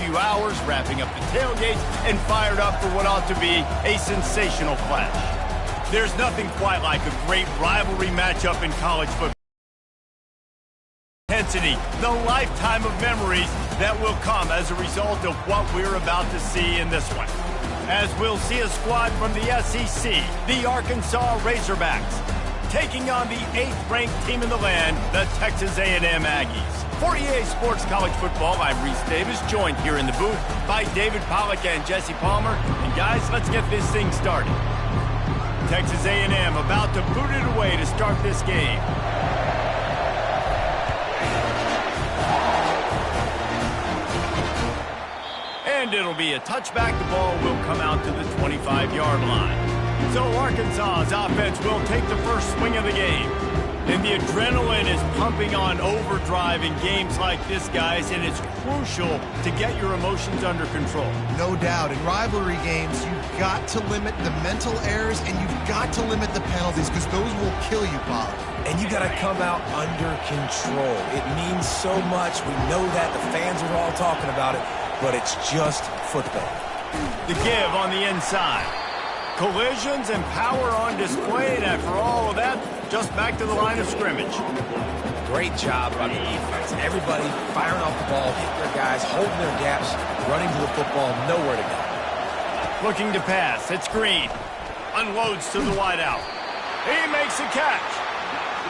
few hours, wrapping up the tailgates, and fired up for what ought to be a sensational clash. There's nothing quite like a great rivalry matchup in college football. Intensity, the lifetime of memories that will come as a result of what we're about to see in this one. As we'll see a squad from the SEC, the Arkansas Razorbacks, taking on the 8th-ranked team in the land, the Texas A&M Aggies. For EA Sports College Football, I'm Reese Davis, joined here in the booth by David Pollack and Jesse Palmer. And guys, let's get this thing started. Texas A&M about to boot it away to start this game. And it'll be a touchback. The ball will come out to the 25-yard line. So Arkansas's offense will take the first swing of the game. And the adrenaline is pumping on overdrive in games like this, guys, and it's crucial to get your emotions under control. No doubt. In rivalry games, you've got to limit the mental errors and you've got to limit the penalties because those will kill you, Bob. And you got to come out under control. It means so much. We know that. The fans are all talking about it, but it's just football. The give on the inside. Collisions and power on display, and after all of that, just back to the line of scrimmage. Great job by the defense. Everybody firing off the ball, hitting their guys, holding their gaps, running to the football, nowhere to go. Looking to pass, it's Green. Unloads to the wideout. He makes a catch.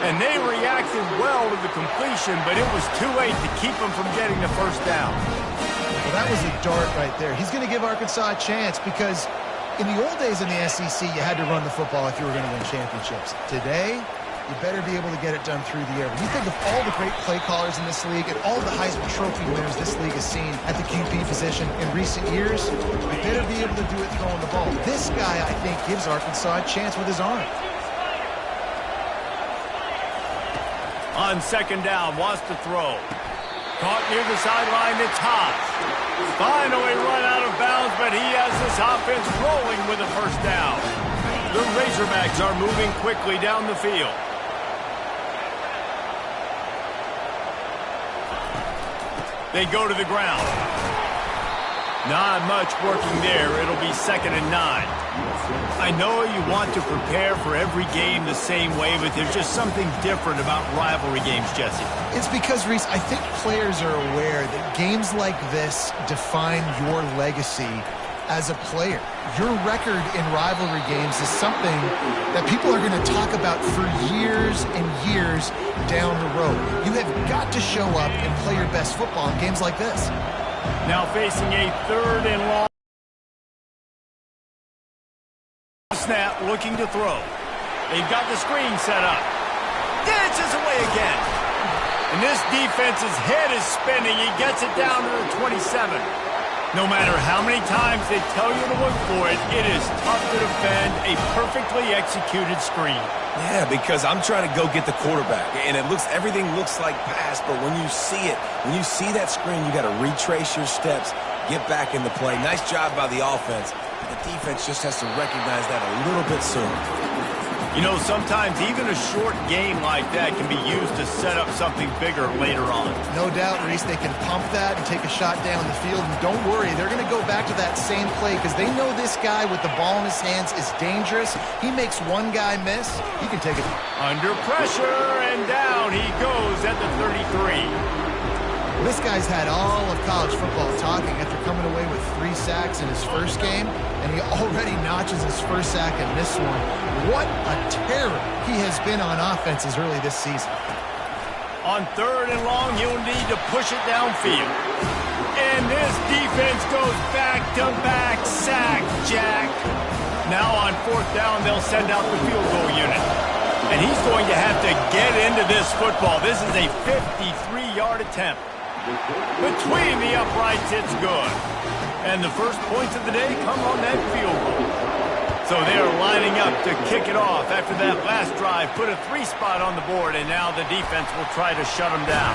And they reacted well to the completion, but it was too late to keep them from getting the first down. Well, that was a dart right there. He's going to give Arkansas a chance because in the old days in the SEC, you had to run the football if you were going to win championships. Today, you better be able to get it done through the air. When you think of all the great play callers in this league and all the Heisman Trophy winners this league has seen at the QB position in recent years, you better be able to do it throwing the ball. This guy, I think, gives Arkansas a chance with his arm. On second down, wants to throw. Caught near the sideline, it's Haas. Finally run out of bounds, but he has this offense rolling with a first down. The Razorbacks are moving quickly down the field. They go to the ground. Not much working there. It'll be 2nd and 9. I know you want to prepare for every game the same way, but there's just something different about rivalry games, Jesse. It's because, Reese, I think players are aware that games like this define your legacy as a player. Your record in rivalry games is something that people are going to talk about for years and years down the road. You have got to show up and play your best football in games like this. Now facing a 3rd and long. Snap, looking to throw. They've got the screen set up. Dances away again. And this defense's head is spinning. He gets it down to the 27. No matter how many times they tell you to look for it, it is tough to defend a perfectly executed screen. Yeah, because I'm trying to go get the quarterback, and everything looks like pass, but when you see it, when you see that screen, you got to retrace your steps, get back in the play. Nice job by the offense. The defense just has to recognize that a little bit sooner. You know, sometimes even a short game like that can be used to set up something bigger later on. No doubt, Reese, they can pump that and take a shot down the field. And don't worry, they're going to go back to that same play because they know this guy with the ball in his hands is dangerous. He makes one guy miss, he can take it. Under pressure, and down he goes at the 33. This guy's had all of college football talking after coming away with 3 sacks in his first game, and he already notches his first sack in this one. What a terror he has been on offenses early this season. On 3rd and long, he'll need to push it downfield. And this defense goes back-to-back sack, Jack. Now on 4th down, they'll send out the field goal unit. And he's going to have to get into this football. This is a 53-yard attempt. Between the uprights, it's good. And the first points of the day come on that field goal. So they are lining up to kick it off after that last drive. Put a 3-spot on the board, and now the defense will try to shut them down.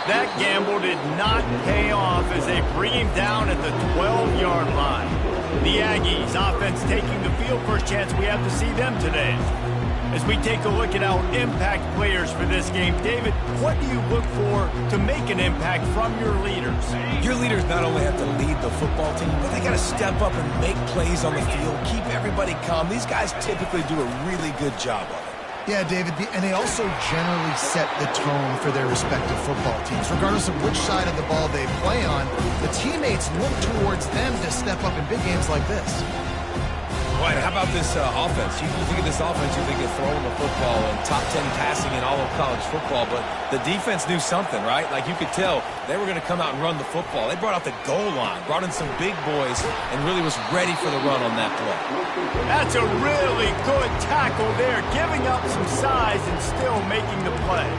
That gamble did not pay off as they bring him down at the 12-yard line. The Aggies offense taking the field. First chance we have to see them today. As we take a look at our impact players for this game, David, what do you look for to make an impact from your leaders? Your leaders not only have to lead the football team, but they got to step up and make plays on the field, keep everybody calm. These guys typically do a really good job of it. Yeah, David, and they also generally set the tone for their respective football teams. Regardless of which side of the ball they play on, the teammates look towards them to step up in big games like this. Right, how about this offense? You think of this offense, you think of throwing the football and top 10 passing in all of college football, but the defense knew something, right? Like you could tell they were going to come out and run the football. They brought out the goal line, brought in some big boys, and really was ready for the run on that play. That's a really good tackle there, giving up some size and still making the play.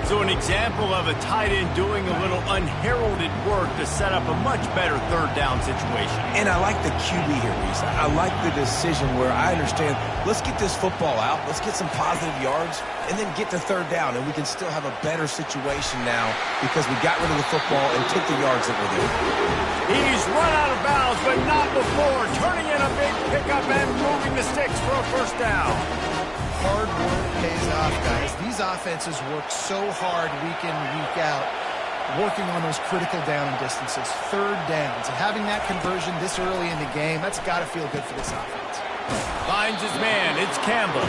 So an example of a tight end doing a little unheralded work to set up a much better third down situation. And I like the QB here, Reese. I like the decision where I understand, let's get this football out, let's get some positive yards, and then get to third down, and we can still have a better situation now because we got rid of the football and took the yards that were there. He's run out of bounds, but not before, turning in a big pickup and moving the sticks for a first down. Hard work pays off, guys. These offenses work so hard week in, week out, working on those critical down and distances, third downs. And having that conversion this early in the game, that's got to feel good for this offense. Finds his man. It's Campbell.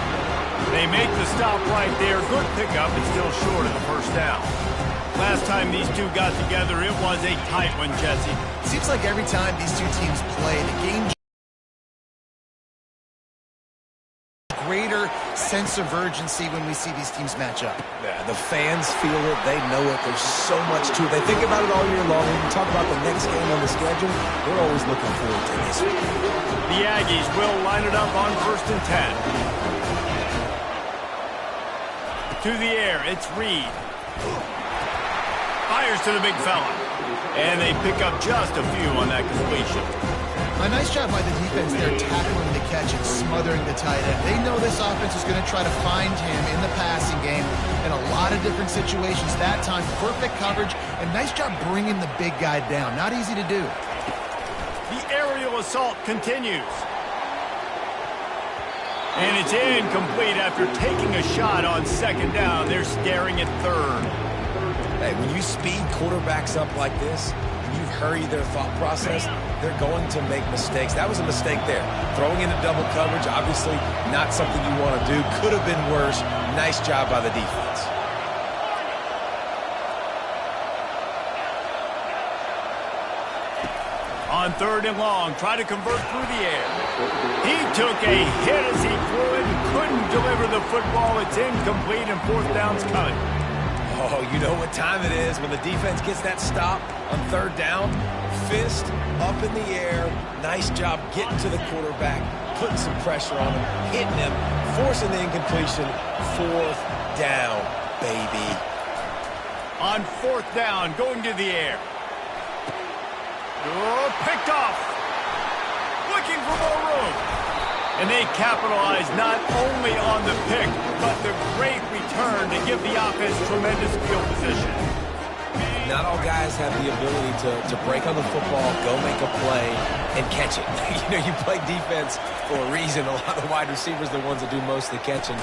They make the stop right there. Good pickup. It's still short of the first down. Last time these two got together, it was a tight one, Jesse. Seems like every time these two teams play, the game greater sense of urgency when we see these teams match up. Yeah, the fans feel it. They know it. There's so much to it. They think about it all year long. When we talk about the next game on the schedule, we're always looking forward to this one. The Aggies will line it up on 1st and 10. To the air, it's Reed. Fires to the big fella. And they pick up just a few on that completion. A nice job by the defense there tackling the catch and smothering the tight end. They know this offense is going to try to find him in the passing game in a lot of different situations. That time, perfect coverage, and nice job bringing the big guy down. Not easy to do. The aerial assault continues. And it's incomplete after taking a shot on 2nd down. They're staring at 3rd. Hey, when you speed quarterbacks up like this, you hurry their thought process, they're going to make mistakes. That was a mistake there. Throwing into double coverage, obviously not something you want to do. Could have been worse. Nice job by the defense. On 3rd and long, try to convert through the air. He took a hit as he threw it and couldn't deliver the football. It's incomplete and 4th down's coming. Oh, you know what time it is when the defense gets that stop on 3rd down. Fist up in the air. Nice job getting to the quarterback, putting some pressure on him, hitting him, forcing the incompletion. 4th down, baby. On 4th down, going to the air. Oh, picked off. Looking for more room. And they capitalize not only on the pick, but the great return to give the offense tremendous field position. Not all guys have the ability to break on the football, go make a play, and catch it. You play defense for a reason. A lot of the wide receivers are the ones that do most of the catching.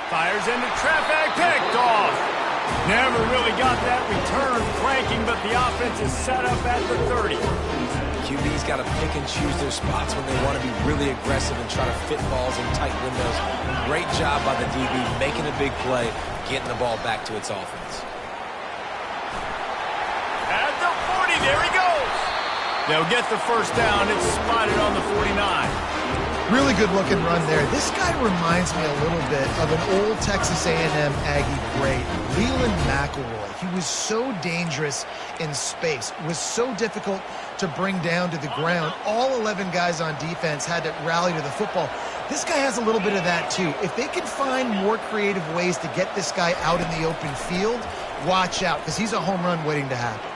Fires into traffic, picked off. Never really got that return cranking, but the offense is set up at the 30. QB's got to pick and choose their spots when they want to be really aggressive and try to fit balls in tight windows. Great job by the DB making a big play, getting the ball back to its offense. At the 40, there he goes. They'll get the first down. It's spotted on the 49. Really good looking run there. This guy reminds me a little bit of an old Texas A&M Aggie great, Leland McElroy. He was so dangerous in space, was so difficult to bring down to the ground. All 11 guys on defense had to rally to the football. This guy has a little bit of that too. If they can find more creative ways to get this guy out in the open field, watch out, because he's a home run waiting to happen.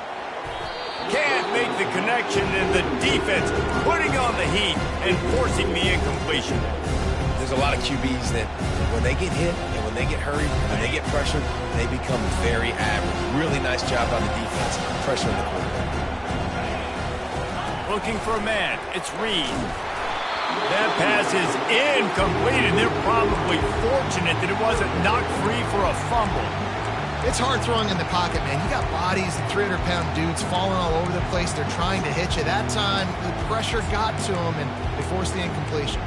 Can't make the connection, and the defense putting on the heat and forcing the incompletion. There's a lot of QBs that when they get hit and when they get hurried and when they get pressured, they become very average. Really nice job on the defense, pressuring the quarterback. Looking for a man. It's Reed. That pass is incomplete, and they're probably fortunate that it wasn't knocked free for a fumble. It's hard throwing in the pocket, man. You got bodies, 300-pound dudes falling all over the place. They're trying to hit you. That time, the pressure got to them, and they forced the incompletion.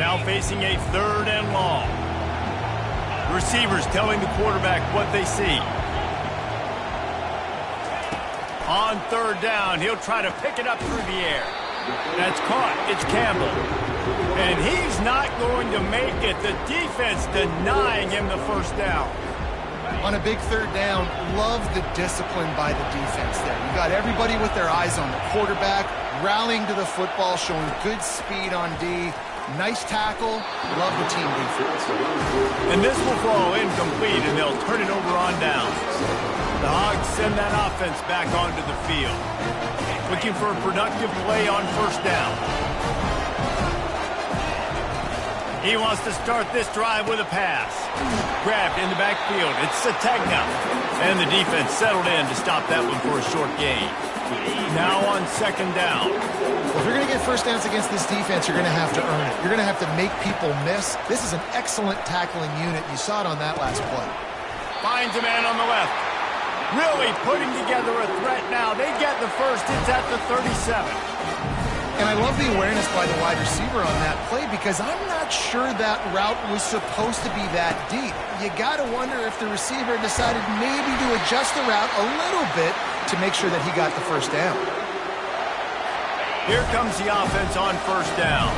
Now facing a 3rd and long. Receivers telling the quarterback what they see. On 3rd down, he'll try to pick it up through the air. That's caught. It's Campbell. And he's not going to make it. The defense denying him the 1st down. On a big 3rd down, love the discipline by the defense there. You got everybody with their eyes on the quarterback, rallying to the football, showing good speed on D. Nice tackle. Love the team defense. And this will fall incomplete, and they'll turn it over on downs. The Hogs send that offense back onto the field. Looking for a productive play on 1st down. He wants to start this drive with a pass. Grabbed in the backfield. It's Sategna. And the defense settled in to stop that one for a short gain. Now on 2nd down. Well, if you're going to get 1st downs against this defense, you're going to have to earn it. You're going to have to make people miss. This is an excellent tackling unit. You saw it on that last play. Finds a man on the left. Really putting together a threat now. They get the 1st. It's at the 37. And I love the awareness by the wide receiver on that play because I'm not sure that route was supposed to be that deep. You got to wonder if the receiver decided maybe to adjust the route a little bit to make sure that he got the 1st down. Here comes the offense on 1st down.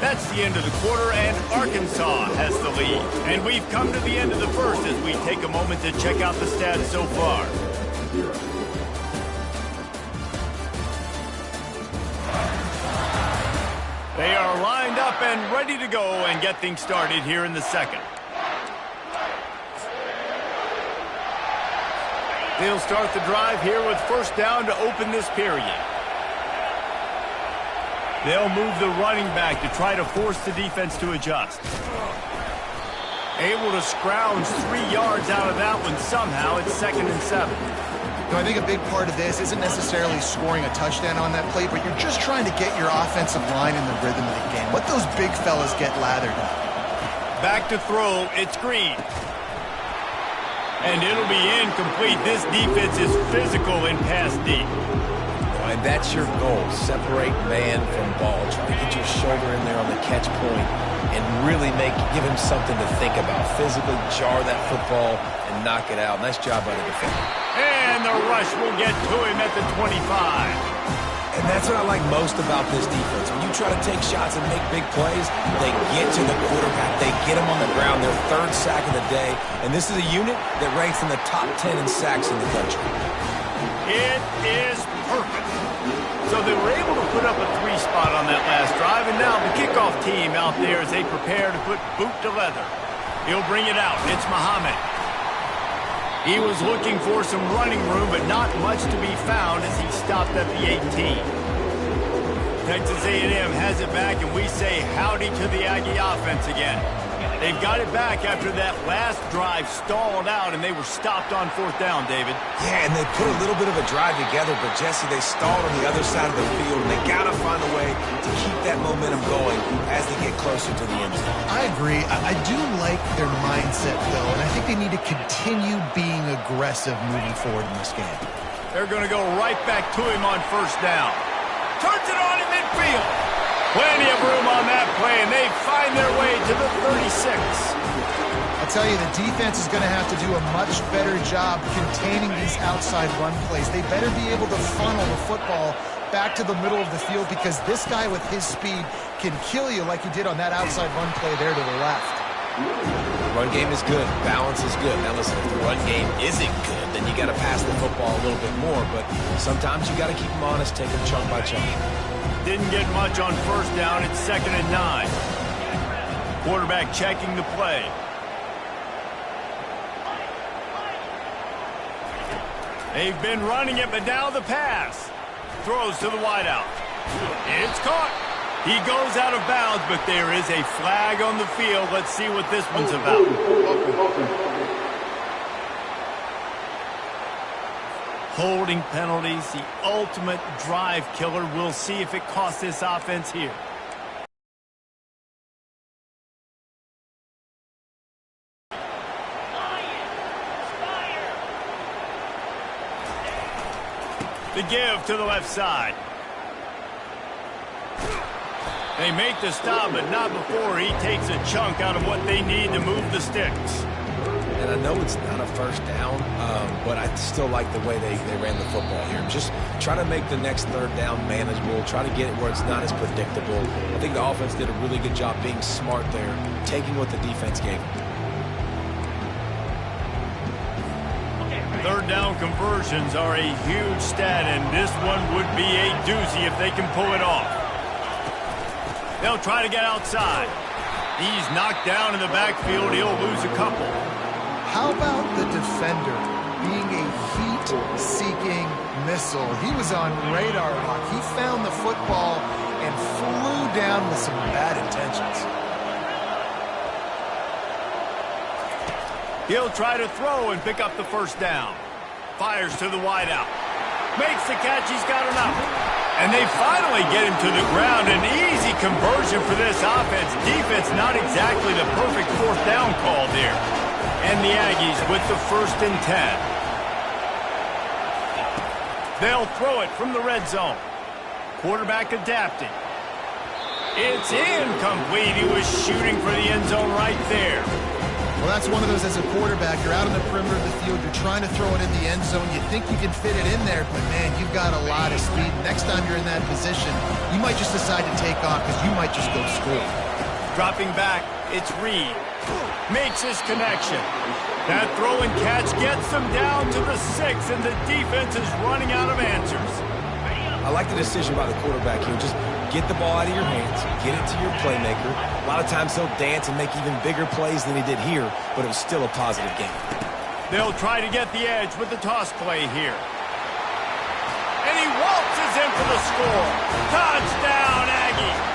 That's the end of the quarter, and Arkansas has the lead. And we've come to the end of the 1st as we take a moment to check out the stats so far. They are lined up and ready to go and get things started here in the 2nd. They'll start the drive here with 1st down to open this period. They'll move the running back to try to force the defense to adjust. Able to scrounge 3 yards out of that one somehow. It's 2nd and 7. You know, I think a big part of this isn't necessarily scoring a touchdown on that play, but you're just trying to get your offensive line in the rhythm of the game. Let those big fellas get lathered up. Back to throw. It's Green. And it'll be incomplete. This defense is physical in pass deep. And that's your goal. Separate man from ball. Try to get your shoulder in there on the catch point and really give him something to think about. Physically jar that football and knock it out. Nice job by the defender. And the rush will get to him at the 25. And that's what I like most about this defense. When you try to take shots and make big plays, they get to the quarterback. They get him on the ground. Their 3rd sack of the day. And this is a unit that ranks in the top 10 in sacks in the country. It is perfect. So they were able to put up a 3 spot on that last drive, and now the kickoff team out there as they prepare to put boot to leather. He'll bring it out. It's Muhammad. He was looking for some running room, but not much to be found as he stopped at the 18. Texas A&M has it back, and we say howdy to the Aggie offense again. They've got it back after that last drive stalled out, and they were stopped on 4th down, David. Yeah, and they put a little bit of a drive together, but, Jesse, they stalled on the other side of the field, and they got to find a way to keep that momentum going as they get closer to the end zone. I agree. I do like their mindset, though, and I think they need to continue being aggressive moving forward in this game. They're going to go right back to him on 1st down. Turns it on in midfield. Plenty of room on that play, and they find their way to the 36. I tell you, the defense is going to have to do a much better job containing these outside run plays. They better be able to funnel the football back to the middle of the field because this guy with his speed can kill you like he did on that outside run play there to the left. The run game is good. Balance is good. Now, listen, if the run game isn't good, then you got to pass the football a little bit more, but sometimes you got to keep them honest, take them chunk by chunk. Didn't get much on 1st down. It's 2nd and 9. Quarterback checking the play. They've been running it, but now the pass. Throws to the wideout. It's caught. He goes out of bounds, but there is a flag on the field. Let's see what this one's about. Holding penalties, the ultimate drive killer. We'll see if it costs this offense here. The give to the left side. They make the stop, but not before he takes a chunk out of what they need to move the sticks. And I know it's not a first down, but I still like the way they ran the football here. Just try to make the next third down manageable. Try to get it where it's not as predictable. I think the offense did a really good job being smart there, taking what the defense gave them. Third down conversions are a huge stat, and this one would be a doozy if they can pull it off. They'll try to get outside. He's knocked down in the backfield. He'll lose a couple. How about the defender being a heat-seeking missile? He was on radar lock. He found the football and flew down with some bad intentions. He'll try to throw and pick up the first down. Fires to the wideout. Makes the catch. He's got enough. And they finally get him to the ground. An easy conversion for this offense. Defense not exactly the perfect fourth down call there. And the Aggies with the 1st and 10. They'll throw it from the red zone. Quarterback adapting. It's incomplete. He was shooting for the end zone right there. Well, that's one of those as a quarterback. You're out on the perimeter of the field. You're trying to throw it in the end zone. You think you can fit it in there, but, man, you've got a lot of speed. Next time you're in that position, you might just decide to take off because you might just go score. Dropping back, it's Reed. Makes his connection. That throw and catch gets them down to the 6, and the defense is running out of answers. I like the decision by the quarterback here. Just get the ball out of your hands, get it to your playmaker. A lot of times he'll dance and make even bigger plays than he did here, but it was still a positive game. They'll try to get the edge with the toss play here. And he waltzes in for the score. Touchdown, Aggie.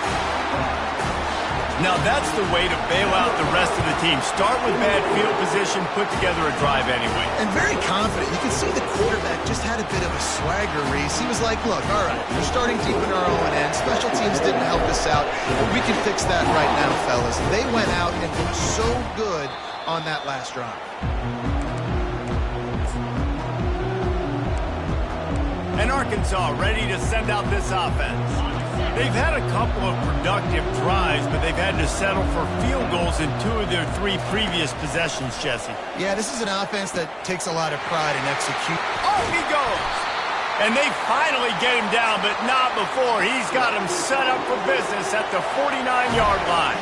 Now that's the way to bail out the rest of the team. Start with bad field position, put together a drive anyway. And very confident. You can see the quarterback just had a bit of a swagger, Reese. He was like, look, all right, we're starting deep in our own end. Special teams didn't help us out, but we can fix that right now, fellas. And they went out and looked so good on that last drive. And Arkansas ready to send out this offense. They've had a couple of productive drives, but they've had to settle for field goals in 2 of their 3 previous possessions, Jesse. Yeah, this is an offense that takes a lot of pride in execution. Off he goes! And they finally get him down, but not before. He's got him set up for business at the 49-yard line.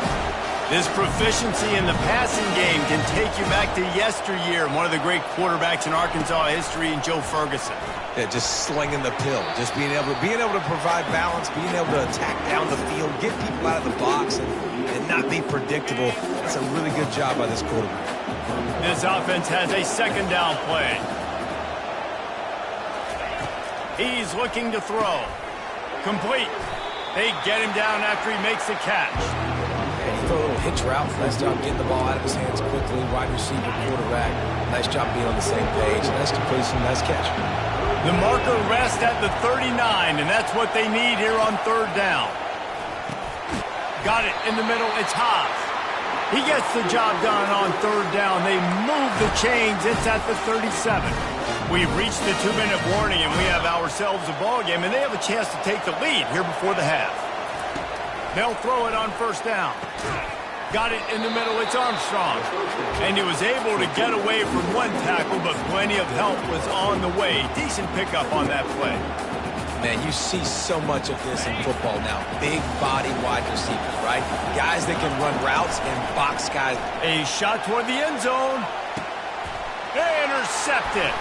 This proficiency in the passing game can take you back to yesteryear, one of the great quarterbacks in Arkansas history, and Joe Ferguson. Yeah, just slinging the pill, just being able to provide balance, being able to attack down the field, get people out of the box, and not be predictable. That's a really good job by this quarterback. This offense has a 2nd down play. He's looking to throw. Complete. They get him down after he makes the catch. He threw a little hitch route. Nice job getting the ball out of his hands quickly. Wide receiver, quarterback. Nice job being on the same page. Nice completion, nice catch. The marker rests at the 39, and that's what they need here on 3rd down. Got it in the middle. It's Haas. He gets the job done on 3rd down. They move the chains. It's at the 37. We've reached the 2-minute warning, and we have ourselves a ball game, and they have a chance to take the lead here before the half. They'll throw it on 1st down. Got it in the middle. It's Armstrong. And he was able to get away from one tackle, but plenty of help was on the way. Decent pickup on that play. Man, you see so much of this in football now. Big body wide receivers, right? Guys that can run routes and box guys. A shot toward the end zone. Intercepted.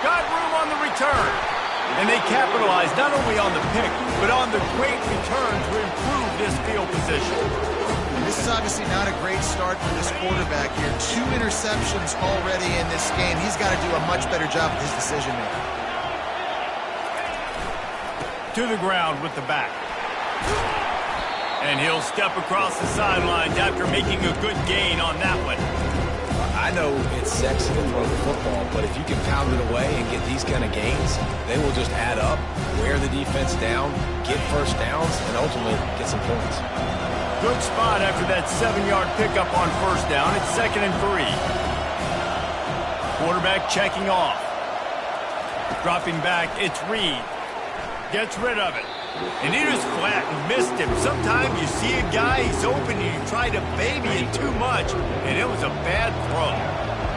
Got room on the return. And they capitalized not only on the pick, but on the great return to improve this field position. This is obviously not a great start for this quarterback here. 2 interceptions already in this game. He's got to do a much better job with his decision-making. To the ground with the back. And he'll step across the sidelines after making a good gain on that one. I know it's sexy to throw the football, but if you can pound it away and get these kind of gains, they will just add up, wear the defense down, get first downs, and ultimately get some points. Good spot after that 7-yard pickup on first down. It's 2nd and 3. Quarterback checking off. Dropping back, it's Reed. Gets rid of it. And he just flat and missed him. Sometimes you see a guy, he's open, and you try to baby it too much, and it was a bad throw.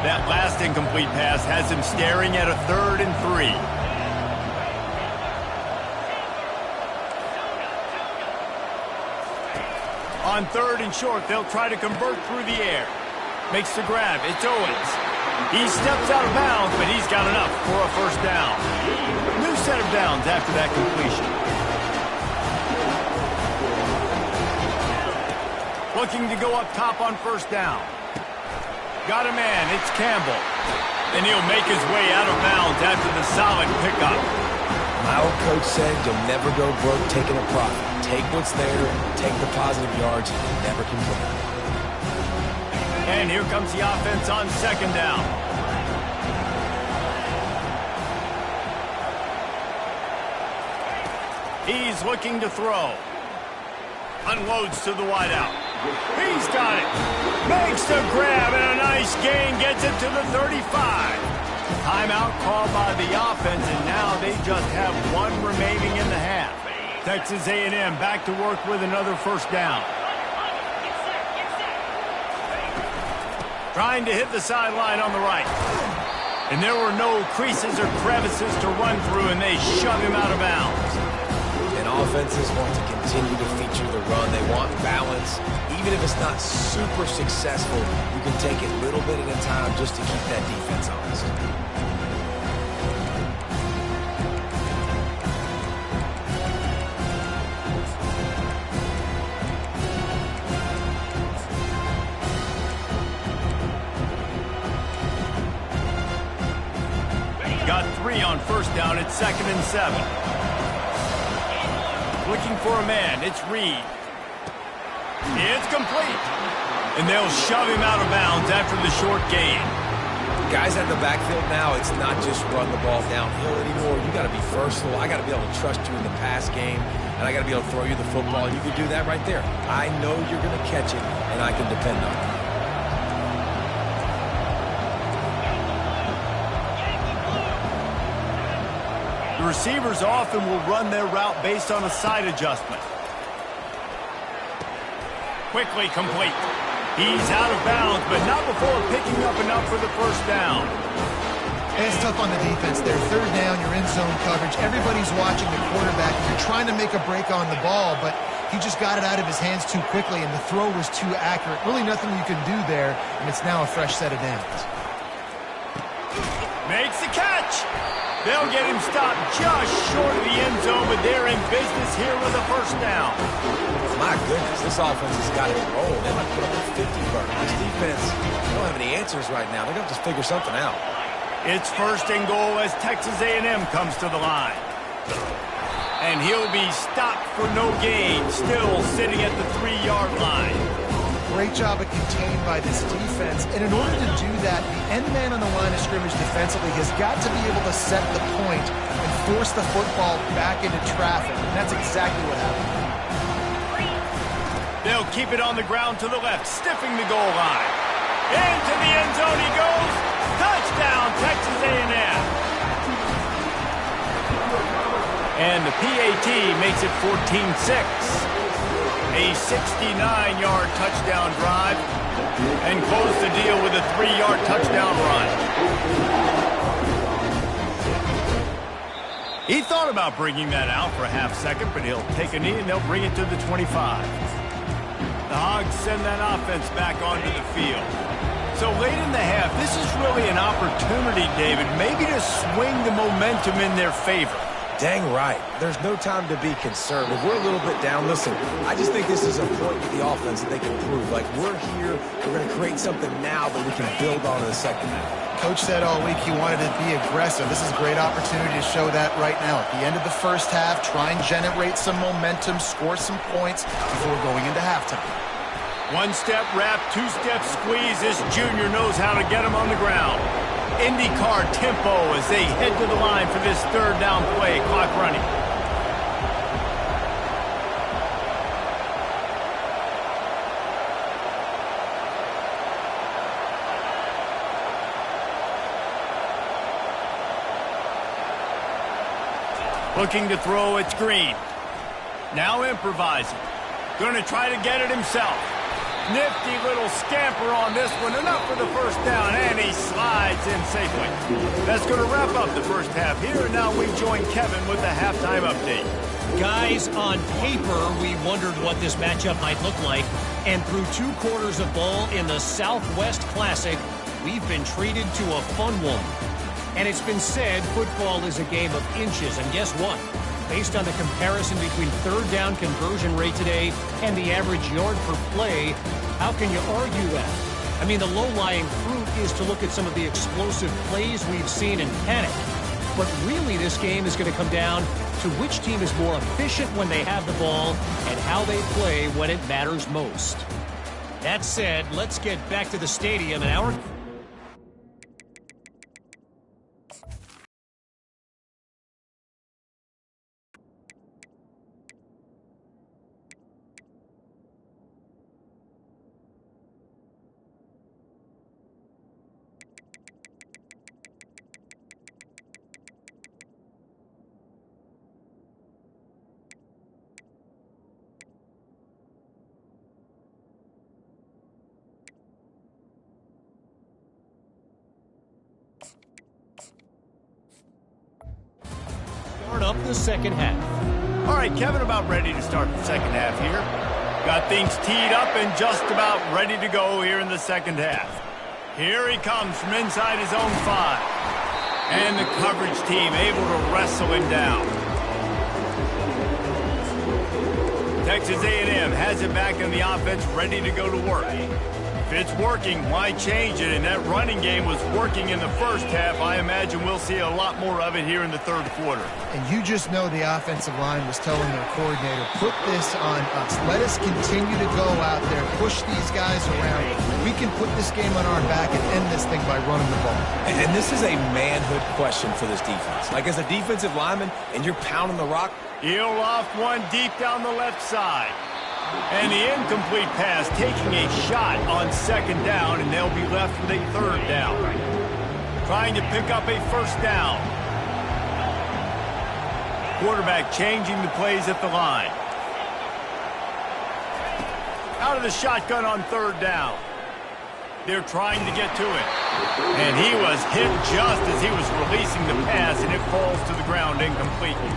That last incomplete pass has him staring at a 3rd and 3. On 3rd and short, they'll try to convert through the air. Makes the grab. It's Owens. He steps out of bounds, but he's got enough for a first down. New set of downs after that completion. Looking to go up top on first down. Got a man. It's Campbell. And he'll make his way out of bounds after the solid pickup. My old coach said you'll never go broke taking a profit. Take what's there, take the positive yards, and never complain. And here comes the offense on 2nd down. He's looking to throw. Unloads to the wideout. He's got it. Makes the grab and a nice gain. Gets it to the 35. Timeout called by the offense, and now they just have 1 remaining in the half. Texas A&M back to work with another first down. Trying to hit the sideline on the right. And there were no creases or crevices to run through, and they shove him out of bounds. And offenses want to continue to feature the run. They want balance. Even if it's not super successful, you can take it little bit at a time just to keep that defense honest. Got 3 on first down. It's 2nd and 7. Looking for a man. It's Reed. It's complete. And they'll shove him out of bounds after the short gain. Guys at the backfield now, it's not just run the ball downhill anymore. You got to be versatile. I got to be able to trust you in the pass game, and I got to be able to throw you the football. You can do that right there. I know you're going to catch it, and I can depend on it. The receivers often will run their route based on a side adjustment. Quickly complete. He's out of bounds, but not before picking up enough for the first down. It's tough on the defense there. 3rd down, you're in zone coverage. Everybody's watching the quarterback. You're trying to make a break on the ball, but he just got it out of his hands too quickly, and the throw was too accurate. Really nothing you can do there, and it's now a fresh set of downs. Makes the catch. They'll get him stopped just short of the end zone, but they're in business here with a first down. My goodness, this offense has got it rolling. They might put up a 50 burn. This defense, they don't have any answers right now. They're going to have to figure something out. It's 1st and goal as Texas A&M comes to the line. And he'll be stopped for no gain, still sitting at the 3-yard line. Great job of contained by this defense. And in order to do that, the end man on the line of scrimmage defensively has got to be able to set the point and force the football back into traffic. And that's exactly what happened. They'll keep it on the ground to the left, stiffing the goal line. Into the end zone he goes. Touchdown, Texas A&M. And the PAT makes it 14-6. A 69-yard touchdown drive, and close the deal with a 3-yard touchdown run. He thought about bringing that out for a half second, but he'll take a knee and they'll bring it to the 25. The Hogs send that offense back onto the field. So late in the half, this is really an opportunity, David, maybe to swing the momentum in their favor. Dang right. There's no time to be concerned. If we're a little bit down, listen, I just think this is a point with the offense that they can prove. Like, we're here, we're going to create something now that we can build on in the second half. Coach said all week he wanted to be aggressive. This is a great opportunity to show that right now. At the end of the first half, try and generate some momentum, score some points before going into halftime. One-step wrap, two-step squeeze. This junior knows how to get him on the ground. IndyCar tempo as they head to the line for this third down play. Clock running. Looking to throw, it's Green. Now improvising. Going to try to get it himself. Nifty little scamper on this one. Enough for the first down, and he slides in safely. That's going to wrap up the first half here. And now we join Kevin with the halftime update. Guys, on paper, we wondered what this matchup might look like. And through 2 quarters of ball in the Southwest Classic, we've been treated to a fun one. And it's been said football is a game of inches. And guess what? Based on the comparison between third down conversion rate today and the average yard per play, how can you argue that? I mean, the low-lying fruit is to look at some of the explosive plays we've seen in panic. But really, this game is going to come down to which team is more efficient when they have the ball and how they play when it matters most. That said, let's get back to the stadium and our... up the second half. All right, Kevin, about ready to start the second half here. Got things teed up and just about ready to go here in the second half. Here he comes from inside his own 5. And the coverage team able to wrestle him down. Texas A&M has it back in the offense, ready to go to work. If it's working, why change it? And that running game was working in the first half. I imagine we'll see a lot more of it here in the third quarter. And you just know the offensive line was telling their coordinator, put this on us. Let us continue to go out there, push these guys around. We can put this game on our back and end this thing by running the ball. And this is a manhood question for this defense. Like, as a defensive lineman and you're pounding the rock. He'll off one deep down the left side. And the incomplete pass taking a shot on second down, and they'll be left with a third down. Trying to pick up a first down. Quarterback changing the plays at the line. Out of the shotgun on third down. They're trying to get to it. And he was hit just as he was releasing the pass, and it falls to the ground incompletely.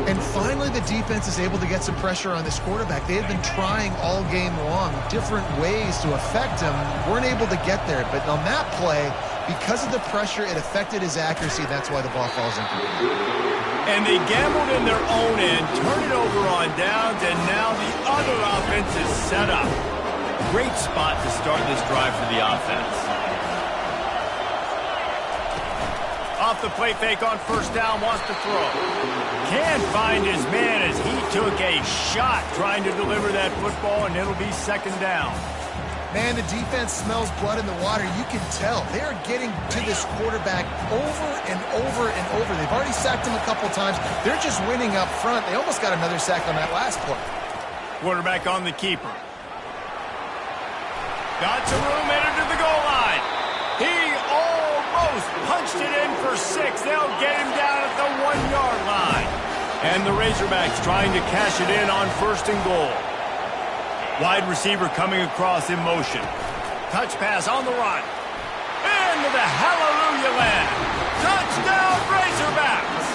And finally, the defense is able to get some pressure on this quarterback. They have been trying all game long different ways to affect him. Weren't able to get there. But on that play, because of the pressure, it affected his accuracy. That's why the ball falls incomplete. And they gambled in their own end, turn it over on downs, and now the other offense is set up. Great spot to start this drive for the offense. Off the play fake on first down, wants to throw. Can't find his man as he took a shot trying to deliver that football, and it'll be second down. Man, the defense smells blood in the water. You can tell. They are getting to this quarterback over and over and over. They've already sacked him a couple times. They're just winning up front. They almost got another sack on that last play. Quarterback on the keeper. Got some room, headed to the goal line. He almost punched it in for 6. They'll get him down at the 1-yard line. And the Razorbacks trying to cash it in on first and goal. Wide receiver coming across in motion. Touch pass on the run. Into the hallelujah land. Touchdown Razorbacks!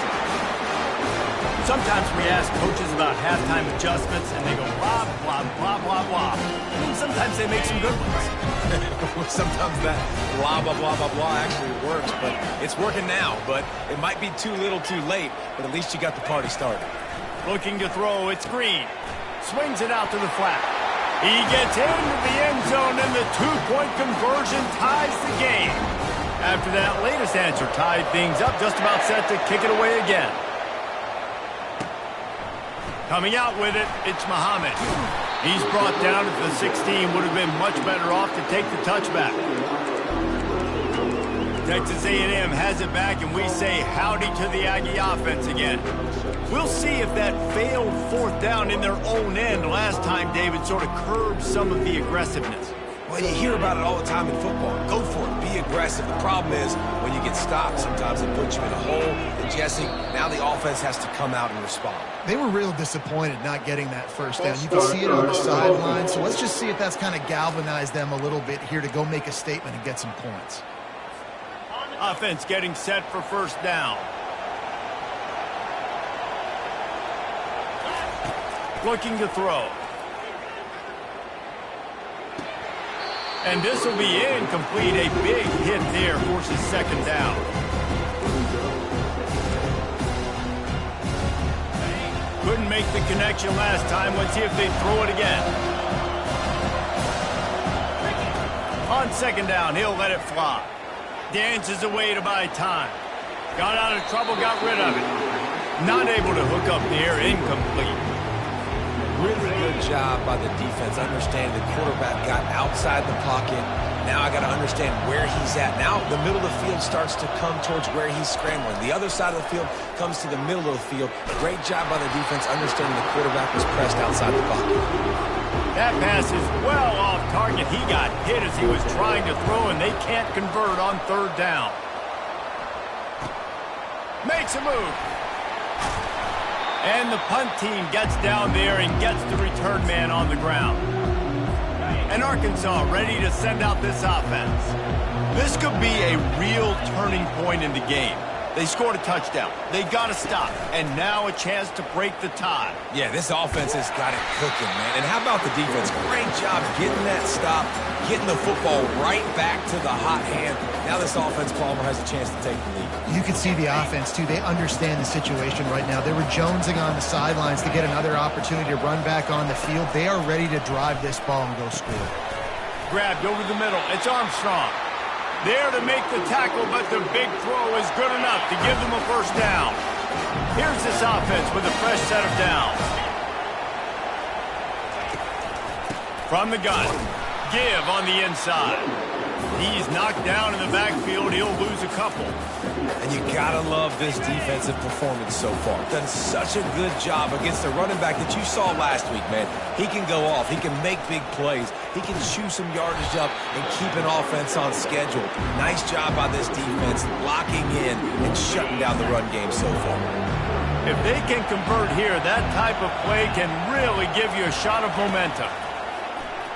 Sometimes we ask coaches about halftime adjustments, and they go blah, blah, blah, blah, blah. I mean, sometimes they make some good ones. Sometimes that blah, blah, blah, blah, blah actually works, but it's working now. But it might be too little too late, but at least you got the party started. Looking to throw, it's Green. Swings it out to the flat. He gets into the end zone, and the two-point conversion ties the game. After that latest answer tied things up, just about set to kick it away again. Coming out with it, it's Muhammad. He's brought down at the 16. Would have been much better off to take the touchback. Texas A&M has it back, and we say howdy to the Aggie offense again. We'll see if that failed fourth down in their own end last time, David, sort of curbed some of the aggressiveness. Well, you hear about it all the time in football. Go for it. Be aggressive. The problem is when you get stopped, sometimes it puts you in a hole. And, Jesse, now the offense has to come out and respond. They were real disappointed not getting that first down. You can see it on the sideline. So let's just see if that's kind of galvanized them a little bit here to go make a statement and get some points. Offense getting set for first down. Looking to throw. And this will be incomplete. A big hit there forces second down. Couldn't make the connection last time. Let's see if they throw it again. On second down, he'll let it fly. Dances away to buy time. Got out of trouble, got rid of it. Not able to hook up there, incomplete. Really good job by the defense. Understanding the quarterback got outside the pocket. Now I got to understand where he's at. Now the middle of the field starts to come towards where he's scrambling. The other side of the field comes to the middle of the field. Great job by the defense understanding the quarterback was pressed outside the pocket. That pass is well off target. He got hit as he was trying to throw, and they can't convert on third down. Makes a move. And the punt team gets down there and gets the return man on the ground. And Arkansas ready to send out this offense. This could be a real turning point in the game. They scored a touchdown. They got to stop. And now a chance to break the tie. Yeah, this offense has got it cooking, man. And how about the defense? Great job getting that stop, getting the football right back to the hot hand. Now this offense, Palmer, has a chance to take the lead. You can see the offense, too. They understand the situation right now. They were jonesing on the sidelines to get another opportunity to run back on the field. They are ready to drive this ball and go score. Grabbed over the middle. It's Armstrong. There to make the tackle, but the big throw is good enough to give them a first down. Here's this offense with a fresh set of downs. From the gun. Give on the inside. He's knocked down in the backfield. He'll lose a couple. And you gotta love this defensive performance so far. Done such a good job against the running back that you saw last week, man. He can go off. He can make big plays. He can chew some yardage up and keep an offense on schedule. Nice job by this defense locking in and shutting down the run game so far. If they can convert here, that type of play can really give you a shot of momentum.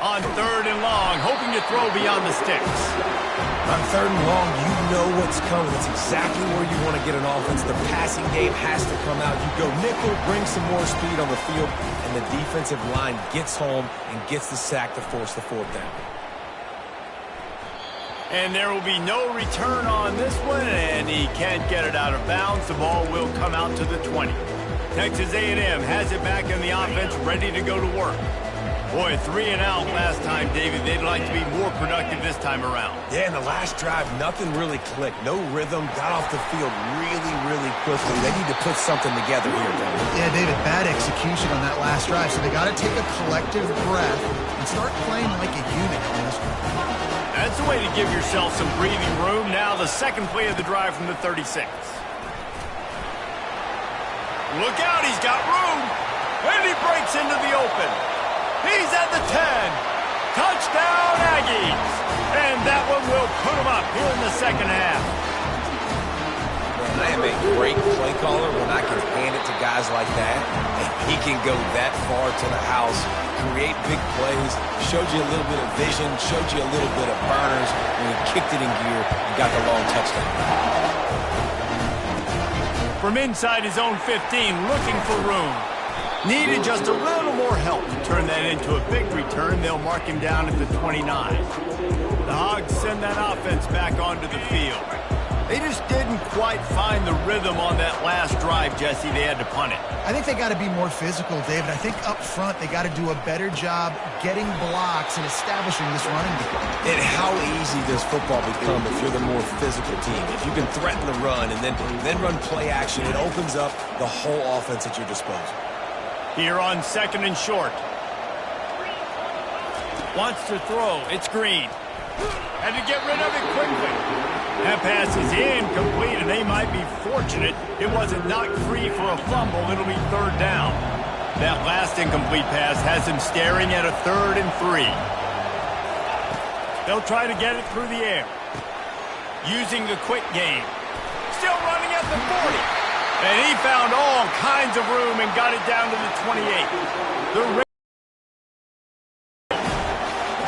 On third and long, hoping to throw beyond the sticks. On third and long, you know what's coming. It's exactly where you want to get an offense. The passing game has to come out. You go nickel, bring some more speed on the field, and the defensive line gets home and gets the sack to force the fourth down. And there will be no return on this one, and he can't get it out of bounds. The ball will come out to the 20. Texas A&M has it back in the offense, ready to go to work. Boy, 3 and out last time, David. They'd like to be more productive this time around. Yeah, in the last drive, nothing really clicked. No rhythm, got off the field really, really quickly. They need to put something together here, David. Yeah, David, bad execution on that last drive. So they got to take a collective breath and start playing like a unit on this one. That's the way to give yourself some breathing room. Now the second play of the drive from the 36. Look out, he's got room. And he breaks into the open. He's at the 10. Touchdown, Aggies. And that one will put him up here in the second half. Man, I am a great play caller when I can hand it to guys like that. And he can go that far to the house, create big plays, showed you a little bit of vision, showed you a little bit of burners, and he kicked it in gear and got the long touchdown. From inside his own 15, looking for room. Needed just a little more help to turn that into a big return. They'll mark him down at the 29. The Hogs send that offense back onto the field. They just didn't quite find the rhythm on that last drive, Jesse. They had to punt it. I think they got to be more physical, David. I think up front they got to do a better job getting blocks and establishing this running game. And how easy does football become if you're the more physical team? If you can threaten the run and then run play action, it opens up the whole offense at your disposal. Here on 2nd and short. Wants to throw. It's Green. Had to get rid of it quickly. That pass is incomplete, and they might be fortunate it wasn't knocked free for a fumble. It'll be 3rd down. That last incomplete pass has him staring at a 3rd and 3. They'll try to get it through the air. Using the quick game. Still running at the 40. And he found all kinds of room and got it down to the 28.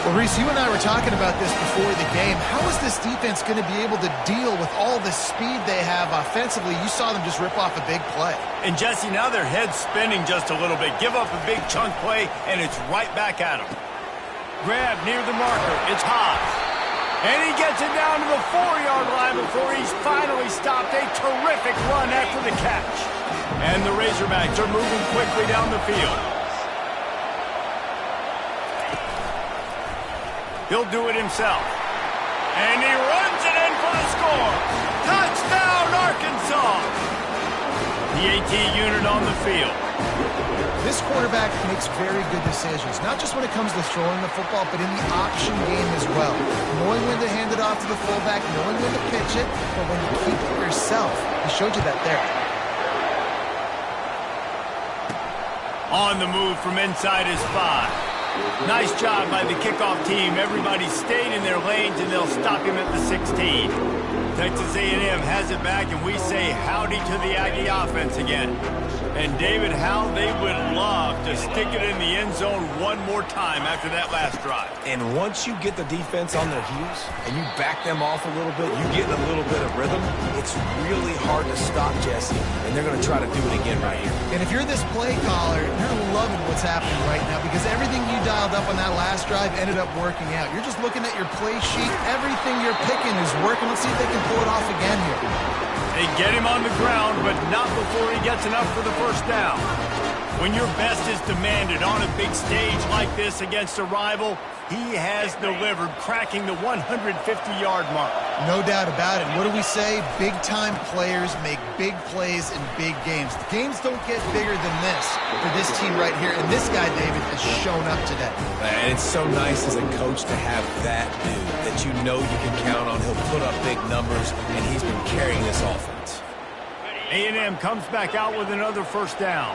Well, Reese, you and I were talking about this before the game. How is this defense going to be able to deal with all the speed they have offensively? You saw them just rip off a big play. And, Jesse, now their head's spinning just a little bit. Give up a big chunk play, and it's right back at them. Grab near the marker. It's Haas. And he gets it down to the 4-yard line before he's finally stopped. A terrific run after the catch. And the Razorbacks are moving quickly down the field. He'll do it himself. And he runs it in for the score. Touchdown, Arkansas. The AT unit on the field. This quarterback makes very good decisions, not just when it comes to throwing the football, but in the option game as well. Knowing when to hand it off to the fullback, knowing when to pitch it, but when you keep it yourself. He showed you that there. On the move from inside his 5. Nice job by the kickoff team. Everybody stayed in their lanes, and they'll stop him at the 16. Texas A&M has it back, and we say howdy to the Aggie offense again. And, David, how they would love to stick it in the end zone one more time after that last drive. And once you get the defense on their heels and you back them off a little bit, you get a little bit of rhythm, it's really hard to stop, Jesse, and they're going to try to do it again right here. And if you're this play caller, you're loving what's happening right now because everything you dialed up on that last drive ended up working out. You're just looking at your play sheet. Everything you're picking is working. Let's see if they can pull it off again here. They get him on the ground, but not before he gets enough for the 1st down. When your best is demanded on a big stage like this against a rival, he has delivered, cracking the 150-yard mark. No doubt about it. What do we say? Big-time players make big plays in big games. The games don't get bigger than this for this team right here, and this guy, David, has shown up today. And it's so nice as a coach to have that dude that you know you can count on. He'll put up big numbers, and he's been carrying this offense. A&M comes back out with another 1st down.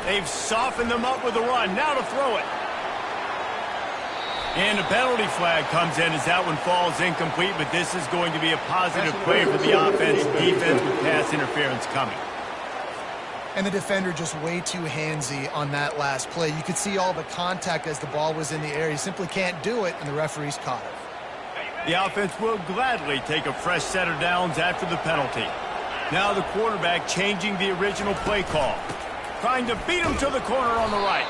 They've softened them up with a run. Now to throw it. And a penalty flag comes in as that one falls incomplete, but this is going to be a positive play for the offense. Defense with pass interference coming. And the defender just way too handsy on that last play. You could see all the contact as the ball was in the air. He simply can't do it, and the referees caught it. The offense will gladly take a fresh set of downs after the penalty. Now the quarterback changing the original play call. Trying to beat him to the corner on the right.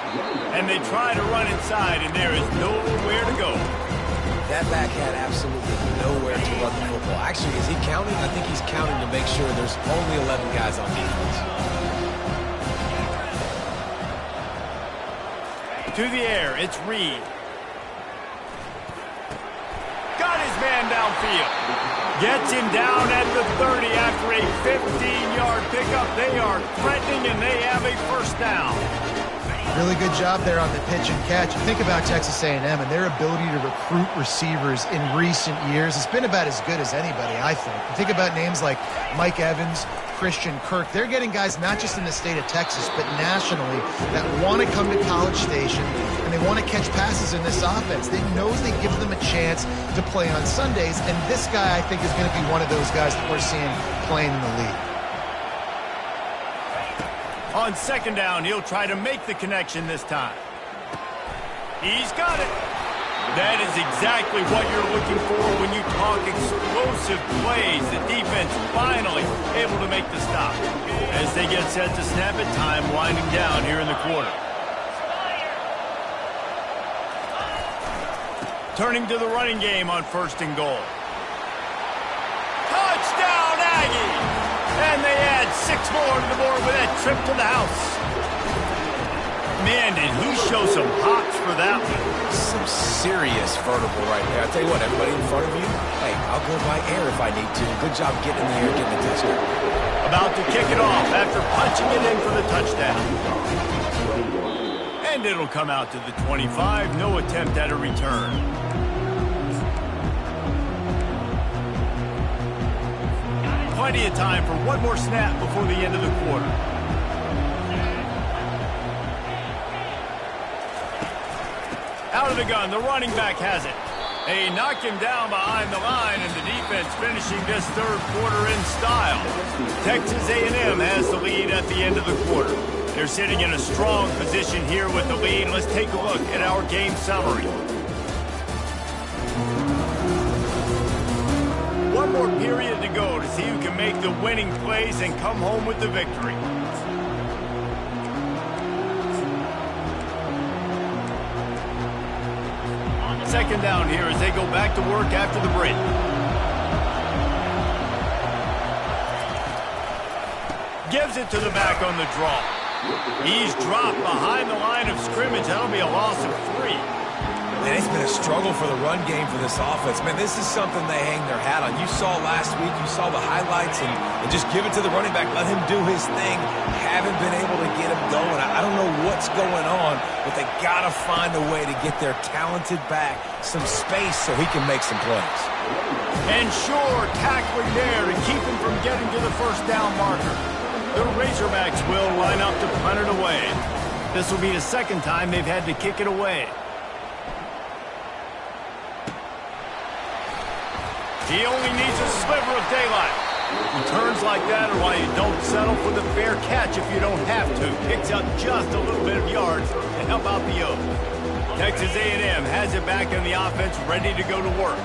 And they try to run inside, and there is nowhere to go. That back had absolutely nowhere to run the football. Actually, is he counting? I think he's counting to make sure there's only 11 guys on defense. To the air, it's Reed. Got his man downfield. Gets him down at the 30 after a 15-yard pickup. They are threatening, and they have a 1st down. Really good job there on the pitch and catch. You think about Texas A&M and their ability to recruit receivers in recent years. It's been about as good as anybody, I think. You think about names like Mike Evans, Christian Kirk. They're getting guys not just in the state of Texas, but nationally that want to come to College Station, and they want to catch passes in this offense. They know they give them a chance to play on Sundays, and this guy, I think, is going to be one of those guys that we're seeing playing in the league. On 2nd down, he'll try to make the connection this time. He's got it. That is exactly what you're looking for when you talk explosive plays. The defense finally able to make the stop. As they get set to snap it, time winding down here in the quarter. Turning to the running game on 1st and goal. Touchdown, Aggie! And they add 6 more to the board with that trip to the house. Man, did he show some hops for that one. Some serious vertical right there. I'll tell you what, everybody in front of you, hey, I'll go by air if I need to. Good job getting in the air, getting the touchdown. A About to kick it off after punching it in for the touchdown. And it'll come out to the 25. No attempt at a return. Plenty of time for one more snap before the end of the quarter. Out of the gun, the running back has it. They knock him down behind the line, and the defense finishing this third quarter in style. Texas A&M has the lead at the end of the quarter. They're sitting in a strong position here with the lead. Let's take a look at our game summary. One more period to go to see who can make the winning plays and come home with the victory. Second down here as they go back to work after the break. Gives it to the back on the draw. He's dropped behind the line of scrimmage. That'll be a loss of 3. Man, it's been a struggle for the run game for this offense. Man, this is something they hang their hat on. You saw last week, you saw the highlights, and just give it to the running back. Let him do his thing. Haven't been able to get him going. I don't know what's going on, but they got to find a way to get their talented back some space so he can make some plays. And sure, tackling there to keep him from getting to the first down marker. The Razorbacks will line up to punt it away. This will be the second time they've had to kick it away. He only needs a sliver of daylight. Returns like that are why you don't settle for the fair catch if you don't have to. Picks up just a little bit of yards to help out the O's. Texas A&M has it back in the offense, ready to go to work.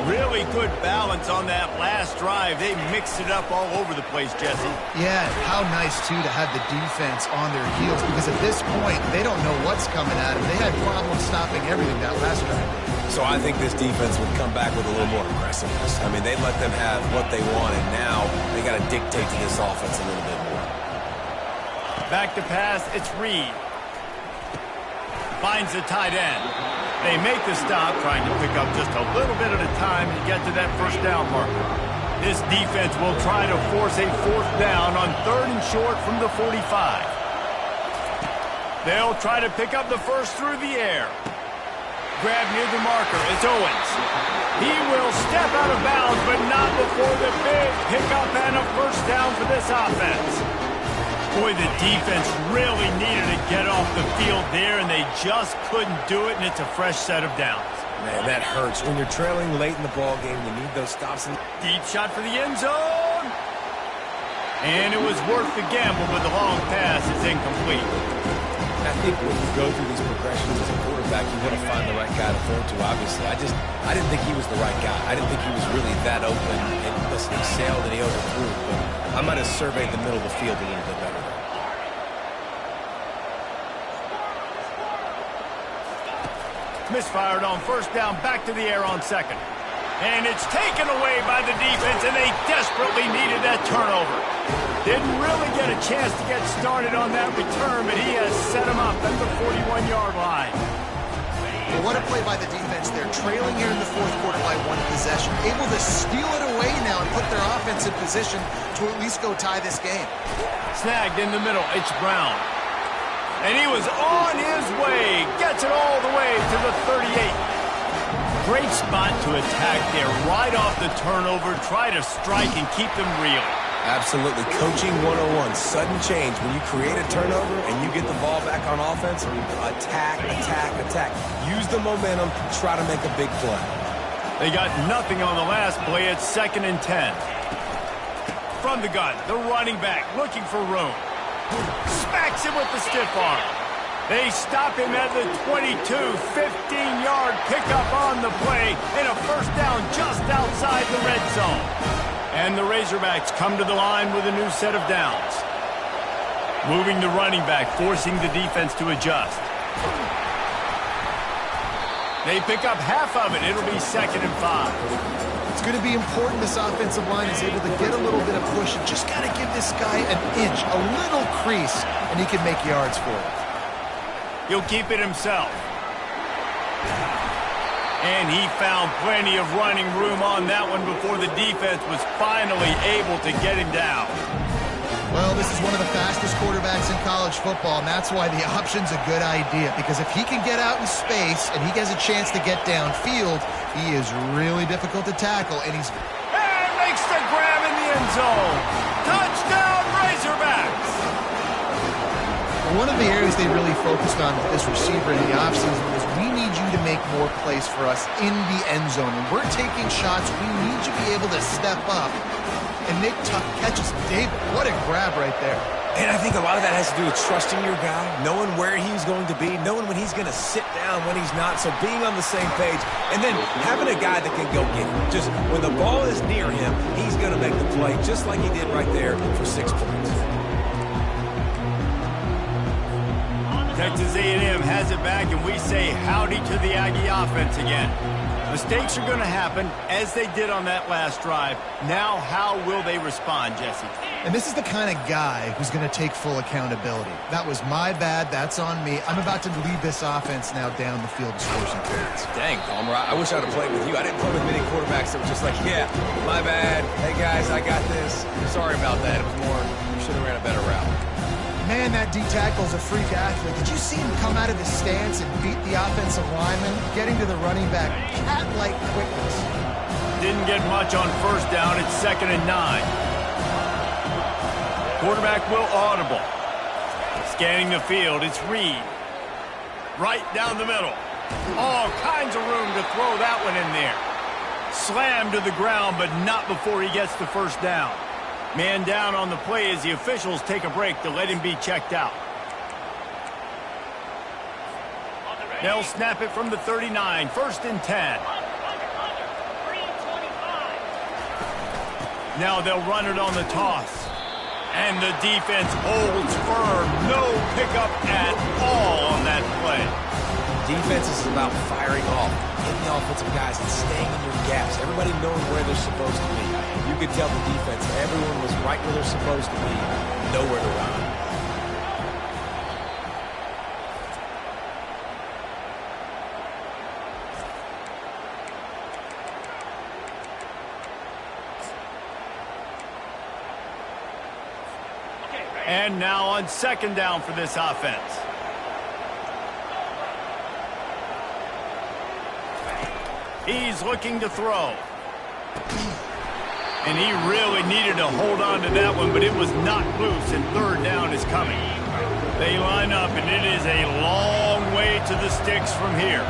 Really good balance on that last drive. They mixed it up all over the place, Jesse. Yeah, how nice, too, to have the defense on their heels, because at this point, they don't know what's coming at them. They had problems stopping everything that last drive. So I think this defense would come back with a little more aggressiveness. I mean, they let them have what they want, and now they got to dictate to this offense a little bit more. Back to pass, it's Reed. Finds the tight end. They make the stop, trying to pick up just a little bit at a time to get to that first down marker. This defense will try to force a fourth down on 3rd and short from the 45. They'll try to pick up the first through the air. Grab near the marker. It's Owens. He will step out of bounds, but not before the big pickup and a first down for this offense. Boy, the defense really needed to get off the field there, and they just couldn't do it, and it's a fresh set of downs. Man, that hurts. When you're trailing late in the ball game, you need those stops. Deep shot for the end zone. And it was worth the gamble, but the long pass is incomplete. I think when you go through these progressions as a quarterback, you want to find the right guy to throw to, obviously. I didn't think he was the right guy. I didn't think he was really that open. And listen, he sailed and he overthrew, but I might have surveyed the middle of the field a little bit better. Misfired on first down, back to the air on second. And it's taken away by the defense, and they desperately needed that turnover. Didn't really get a chance to get started on that return, but he has set him up at the 41-yard line. Well, what a play by the defense. They're trailing here in the fourth quarter by 1 possession, able to steal it away now and put their offense in position to at least go tie this game. Snagged in the middle, it's Brown. And he was on his way. Gets it all the way to the 38. Great spot to attack there. Right off the turnover. Try to strike and keep them real. Absolutely. Coaching 101. Sudden change. When you create a turnover and you get the ball back on offense, attack, attack, attack. Use the momentum. Try to make a big play. They got nothing on the last play. It's 2nd and 10. From the gun, the running back looking for room. Smacks him with the stiff arm. They stop him at the 22, 15-yard pickup on the play, and a first down just outside the red zone. And the Razorbacks come to the line with a new set of downs. Moving the running back, forcing the defense to adjust. They pick up half of it. It'll be 2nd and 5. It's going to be important this offensive line is able to get a little bit of push. And just got to give this guy an inch, a little crease, and he can make yards for it. He'll keep it himself. And he found plenty of running room on that one before the defense was finally able to get him down. Well, this is one of the fastest quarterbacks in college football, and that's why the option's a good idea. Because if he can get out in space and he gets a chance to get downfield, he is really difficult to tackle, and he's... And makes the grab in the end zone. Touchdown, Razorbacks! One of the areas they really focused on with this receiver in the offseason was we need you to make more plays for us in the end zone. When we're taking shots, we need you to be able to step up and make tough catches. David, what a grab right there. And I think a lot of that has to do with trusting your guy, knowing where he's going to be, knowing when he's going to sit down, when he's not, so being on the same page, and then having a guy that can go get it. Just when the ball is near him, he's going to make the play, just like he did right there for 6 points. Texas A&M has it back, and we say howdy to the Aggie offense again. Mistakes are going to happen, as they did on that last drive. Now, how will they respond, Jesse? And this is the kind of guy who's going to take full accountability. That was my bad. That's on me. I'm about to lead this offense now down the field and score some points. Dang, Palmer, I wish I would have played with you. I didn't play with many quarterbacks that were just like, yeah, my bad. Hey, guys, I got this. Sorry about that. It was more, you should have ran a better route. Man, that D-tackle's a freak athlete. Did you see him come out of his stance and beat the offensive lineman, getting to the running back? Cat-like quickness. Didn't get much on first down. It's 2nd and 9. Quarterback will audible. Scanning the field, it's Reed. Right down the middle. All kinds of room to throw that one in there. Slammed to the ground, but not before he gets the first down. Man down on the play as the officials take a break to let him be checked out. They'll snap it from the 39, 1st and 10. Now they'll run it on the toss. And the defense holds firm. No pickup at all on that play. Defense is about firing off, hitting the offensive guys and staying in your gaps. Everybody knowing where they're supposed to be. You could tell the defense, everyone was right where they're supposed to be, nowhere to run. And now on 2nd down for this offense. He's looking to throw. And he really needed to hold on to that one, but it was knocked loose, and 3rd down is coming. They line up, and it is a long way to the sticks from here.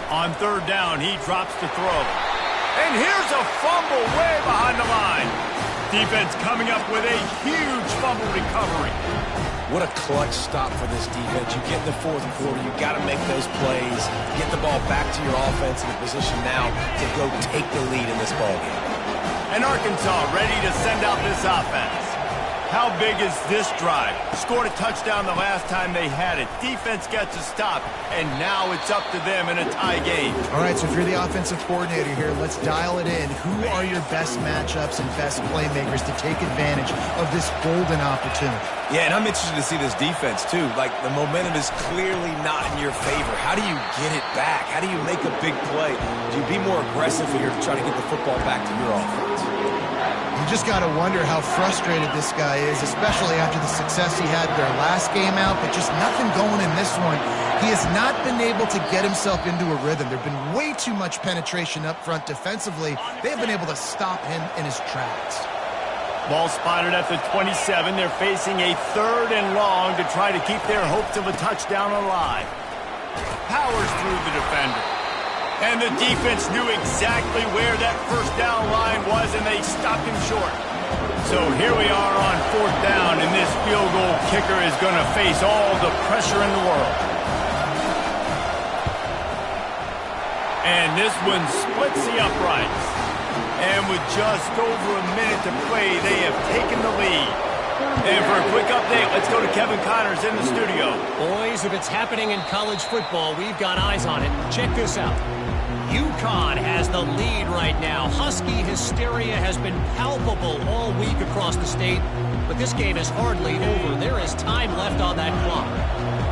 On 3rd down, he drops to throw. And here's a fumble way behind the line. Defense coming up with a huge fumble recovery. What a clutch stop for this defense. You get in the 4th quarter, you got to make those plays, get the ball back to your offense in a position now to go take the lead in this ballgame. And Arkansas ready to send out this offense. How big is this drive? Scored a touchdown the last time they had it. Defense gets a stop, and now it's up to them in a tie game. All right, so if you're the offensive coordinator here, let's dial it in. Who are your best matchups and best playmakers to take advantage of this golden opportunity? Yeah, and I'm interested to see this defense, too. Like, the momentum is clearly not in your favor. How do you get it back? How do you make a big play? Do you be more aggressive here to try to get the football back to your offense? You just got to wonder how frustrated this guy is, especially after the success he had their last game out, but just nothing going in this one. He has not been able to get himself into a rhythm. There have been way too much penetration up front defensively. They have been able to stop him in his tracks. Ball spotted at the 27. They're facing a 3rd and long to try to keep their hopes of a touchdown alive. Powers through the defender. And the defense knew exactly where that 1st down line was, and they stopped him short. So here we are on 4th down, and this field goal kicker is going to face all the pressure in the world. And this one splits the uprights. And with just over a minute to play, they have taken the lead. And for a quick update, let's go to Kevin Connors in the studio. Boys, if it's happening in college football, we've got eyes on it. Check this out. UConn has the lead right now. Husky hysteria has been palpable all week across the state, but this game is hardly over. There is time left on that clock.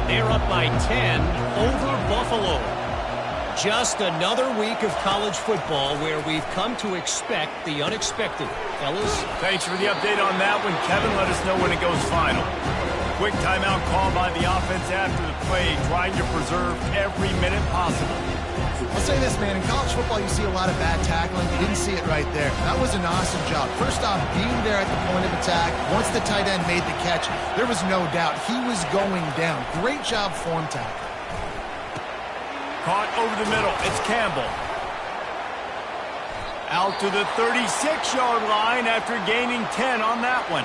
They're up by 10 over Buffalo. Just another week of college football where we've come to expect the unexpected. Ellis? Thanks for the update on that one, Kevin. Let us know when it goes final. Quick timeout call by the offense after the play, trying to preserve every minute possible. I'll say this, man. In college football, you see a lot of bad tackling. You didn't see it right there. That was an awesome job. First off, being there at the point of attack. Once the tight end made the catch, there was no doubt he was going down. Great job form tackle. Caught over the middle. It's Campbell. Out to the 36-yard line after gaining 10 on that one.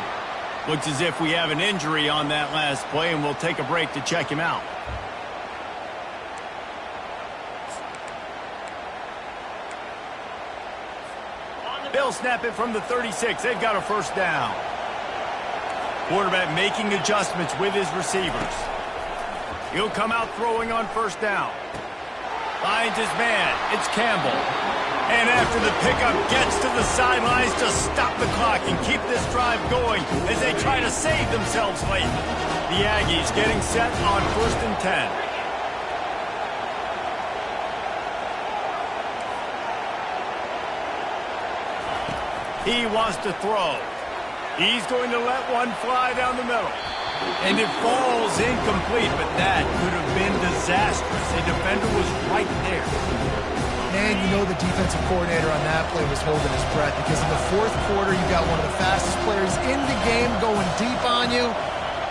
Looks as if we have an injury on that last play, and we'll take a break to check him out. They'll snap it from the 36. They've got a first down. Quarterback making adjustments with his receivers. He'll come out throwing on first down. Finds his man. It's Campbell. And after the pickup, gets to the sidelines to stop the clock and keep this drive going as they try to save themselves late. The Aggies getting set on 1st and 10. He wants to throw. He's going to let one fly down the middle. And it falls incomplete, but that could have been disastrous. A defender was right there. Man, you know the defensive coordinator on that play was holding his breath because in the fourth quarter, you got one of the fastest players in the game going deep on you.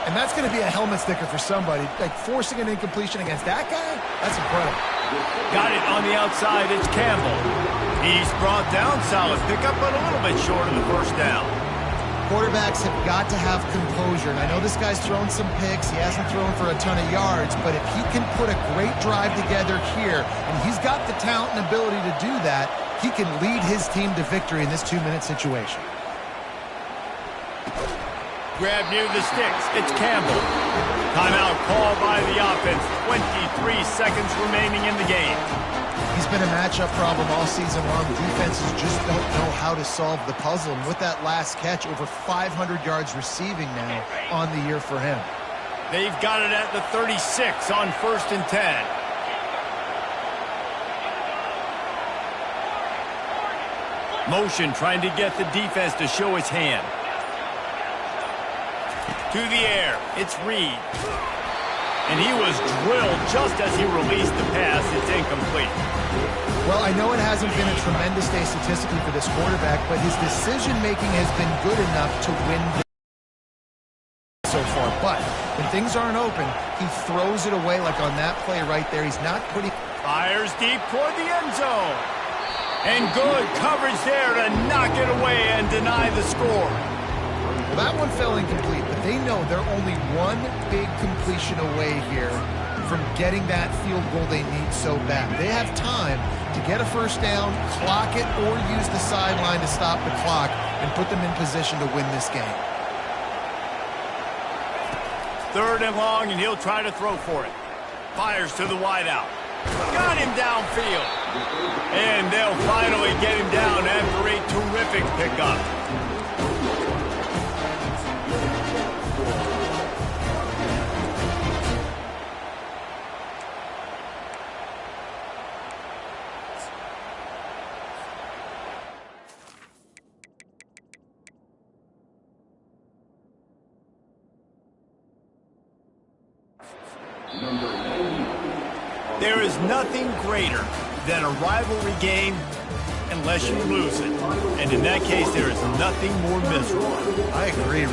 And that's going to be a helmet sticker for somebody. Like forcing an incompletion against that guy, that's incredible. Got it on the outside. It's Campbell. He's brought down. Solid pickup, but a little bit short of the first down. Quarterbacks have got to have composure. And I know this guy's thrown some picks. He hasn't thrown for a ton of yards. But if he can put a great drive together here, and he's got the talent and ability to do that, he can lead his team to victory in this 2-minute situation. Grab near the sticks. It's Campbell. Timeout called by the offense. 23 seconds remaining in the game. He's been a matchup problem all season long. Defenses just don't know how to solve the puzzle. And with that last catch, over 500 yards receiving now on the year for him. They've got it at the 36 on 1st and 10. Motion trying to get the defense to show his hand. To the air, it's Reed. And he was drilled just as he released the pass. It's incomplete. Well, I know it hasn't been a tremendous day statistically for this quarterback, but his decision-making has been good enough to win so far. But when things aren't open, he throws it away like on that play right there. He's not putting... Fires deep toward the end zone. And good coverage there to knock it away and deny the score. Well, that one fell incomplete, but they know they're only one big completion away here from getting that field goal they need so bad. They have time to get a first down, clock it, or use the sideline to stop the clock and put them in position to win this game. 3rd and long, and he'll try to throw for it. Fires to the wideout. Got him downfield. And they'll finally get him down after a terrific pickup. There is nothing greater than a rivalry game unless you lose it. And in that case, there is nothing more miserable. I agree, Ray.